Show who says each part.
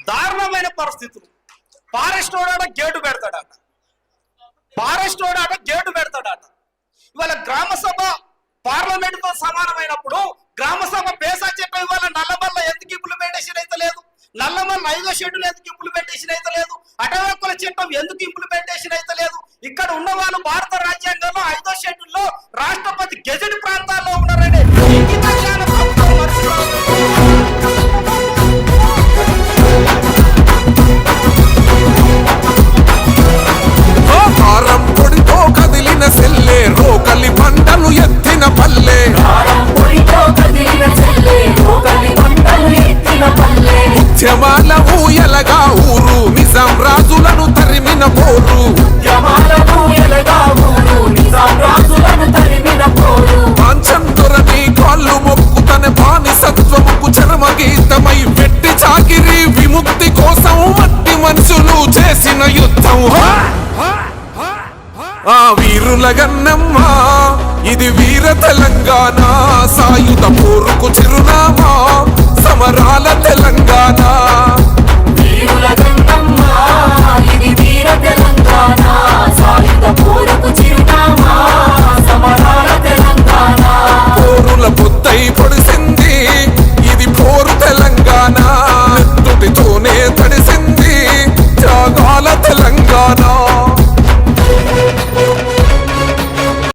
Speaker 1: దారుణమైన పరిస్థితులు. ఫారెస్ట్ వాడ గేటు పెడతాడట, ఇవాళ గ్రామ సభ పార్లమెంట్ తో సమానమైనప్పుడు గ్రామ సభ పేసా చట్టం ఇవాళ నల్లమల్ల ఎందుకు ఇంప్లిమెంటేషన్ అయితే లేదు, నల్లమల్ల 5వ షెడ్యూల్ ఎందుకు ఇంప్లిమెంటేషన్ అయితే లేదు, అటవీ హక్కుల చట్టం ఎందుకు ఇంప్లిమెంటేషన్ అయితే లేదు. ఇక్కడ ఉన్న వాళ్ళు భారత రాజ్యాంగంలో 5వ షెడ్యూల్లో రాష్ట్రపతి గెజెట్ ప్రాంతాల్లో ఉన్నారండి.
Speaker 2: రోకలి పంటలు ఎత్తిన పల్లె, ఉద్యమాల ఊయలగా ఊరు నిజాం రాజులను తరిమిన పోరు, పాంచందురని కాళ్ళు మొక్కుతన బానిసత్వముకు చరమగీతమై వెట్టి చాకిరి విముక్తి కోసం మట్టి మనుషులు చేసిన యుద్ధం. ఆ వీరుల గన్నమ్మ ఇది వీర తెలంగాణ, సాయుధ పోరుకు చిరునామా సమరాల తెలంగాణ.